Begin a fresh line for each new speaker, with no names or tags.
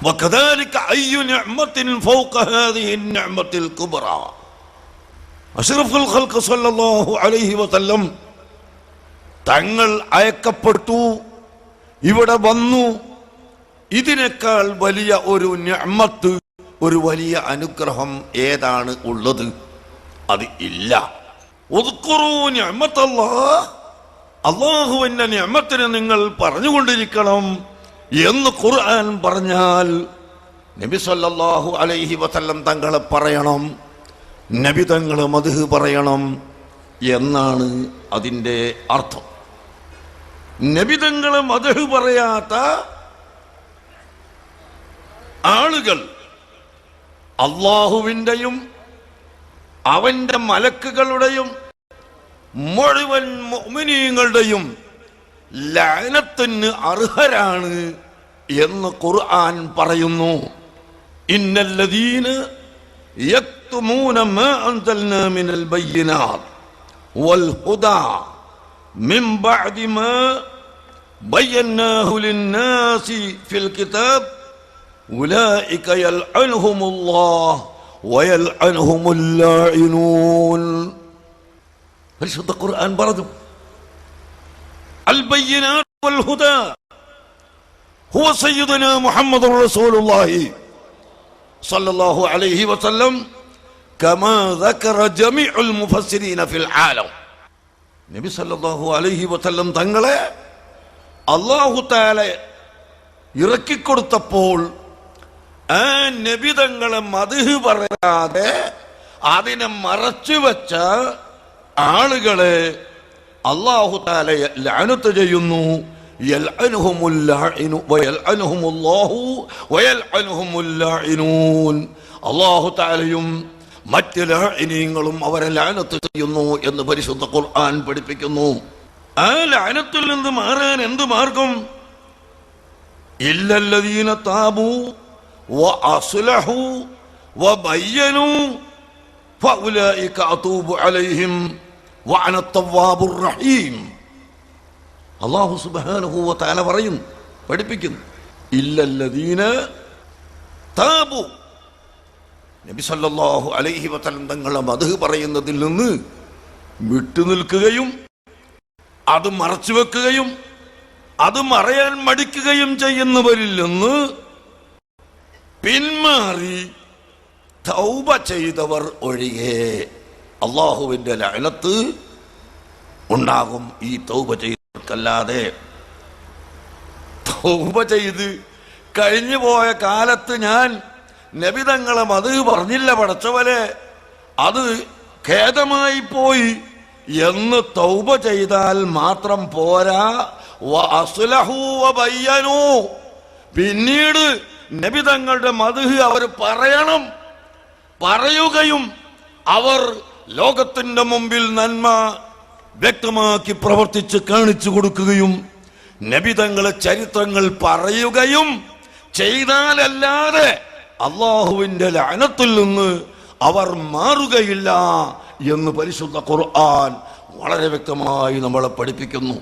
وكذلك أي نعمة فوق هذه النعمة الكبرى. أشرف الخلق صلى الله عليه وسلم തങ്ങൾ അയക്കപ്പെട്ടു, ഇവിടെ വന്നു. ഇതിനേക്കാൾ വലിയ ഒരു നിഅ്മത്ത്, ഒരു വലിയ അനുഗ്രഹം ഏതാണ് ഉള്ളത്? അത് ഇല്ല. ഉദ്കുറൂ നിഅ്മത്തല്ലാഹ്, അല്ലാഹുവിന്റെ നിഅ്മത്തിനെ നിങ്ങൾ പറഞ്ഞുകൊണ്ടിരിക്കണം എന്ന് ഖുർആൻ പറഞ്ഞാൽ നബി സല്ലല്ലാഹു അലൈഹി വസല്ലം തങ്ങളെ പറയണം, നബി തങ്ങളെ മദ്ഹ് പറയണം എന്നാണ് അതിൻ്റെ അർത്ഥം. നബി തങ്ങളെ മദ്ഹ് പറയാത്ത ആളുകൾ അല്ലാഹുവിൻ്റെയും അവന്റെ മലക്കുകളുടെയും മുഴുവൻ മുഅ്മിനീങ്ങളുടെയും ലഅനത്തിന് അർഹരാണ് എന്ന് ഖുർആൻ പറയുന്നു. ഇന്നല്ലദീന യക്തുമൂന മാ അൻസൽനാ മിനൽ ബയ്യിനാത്ത് വൽ ഹുദാ മിൻ ബഅദി മാ ബയ്യനാഹു ലിന്നാസി ഫിൽ കിതാബ് ഉലൈക യൽഅൻഹുമുല്ലാഹ് വയൽഅൻഹുമുൽ ലാഇനൂൻ. പരിശുദ്ധ ഖുർആൻ പറഞ്ഞു, البينات والهدى هو سيدنا محمد رسول الله صلى الله عليه وسلم كما ذكر جميع المفسرين في العالم. നബി സല്ലല്ലാഹു അലൈഹി വസല്ലം തങ്ങളെ അല്ലാഹു തആല ഇറക്കിക്കൊടുത്തപ്പോൾ ആ നബി തങ്ങളെ മദ്ഹ് പറയാതെ അതിനെ മറച്ചു വെച്ച ആളുകളെ അല്ലാഹു തആല ലഅനത്ത് ചെയ്യുന്നു. യൽഅൻഹുമുൽ ലാഇനു വയൽഅൻഹുമുല്ലാഹു വയൽഅൻഹുമുൽ ലാഇനൂൻ. അല്ലാഹു തആലയും മറ്റ് ലാഇനീങ്ങളും അവരെ ലഅനത്ത് ചെയ്യുന്നു എന്ന് പരിശുദ്ധ ഖുർആൻ പഠിപ്പിക്കുന്നു. ആ ലഅനത്തിൽ നിന്ന് മാറാൻ എന്ത് മാർഗം? ഇല്ലല്ലദീന താബൂ വഅസ്ലഹൂ വബയ്യനൂ ഫഉലൈക അതൂബു അലൈഹിം വഅന അത്തവ്വാബുർ റഹീം. അല്ലാഹു സുബ്ഹാനഹു വ തആല പറയും, പഠിപ്പിക്കുന്നു, ഇല്ലല്ലദീന താബു. നബി സല്ലല്ലാഹു അലൈഹി വസല്ലം തങ്ങളുടെ മദ്ഹ് പറയുന്നതിൽ നിന്ന് വിട്ടുനിൽക്കുകയും അത് മറച്ചു വെക്കുകയും അത് മറയാൻ മടിക്കുകയും ചെയ്യുന്നവരിൽ നിന്ന് പിന്മാറി തൗബ ചെയ്തവർ ഒഴികെ അല്ലാഹുവിന്റെ ലഅനത്ത് ഉണ്ടാകും ഈ തൗബ ചെയ്തവർക്കല്ലാതെ. തൗബ ചെയ്ത് കഴിഞ്ഞു പോയ കാലത്ത് ഞാൻ നബി തങ്ങളെ മദ്ഹ് പറഞ്ഞില്ല പടച്ചവനെ, അത് ഖേദമായി പോയി എന്ന് തൗബ ചെയ്താൽ മാത്രം പോരാ. വഅസ്ലഹൂ വബയ്യനൂ, പിന്നീട് നബി തങ്ങളുടെ മദ്ഹ് അവർ പറയണം, പറയുകയും അവർ ലോകത്തിന്റെ മുമ്പിൽ നന്മ വ്യക്തമാക്കി പ്രവർത്തിച്ച് കാണിച്ചു കൊടുക്കുകയും നബി തങ്ങളെ ചരിത്രങ്ങൾ പറയുകയും ചെയ്താലല്ലാതെ അല്ലാഹുവിന്റെ ലഅനത്തിൽ നിന്ന് അവർ മാറുകയില്ല എന്ന് പരിശുദ്ധ ഖുർആൻ വളരെ വ്യക്തമായി നമ്മളെ പഠിപ്പിക്കുന്നു.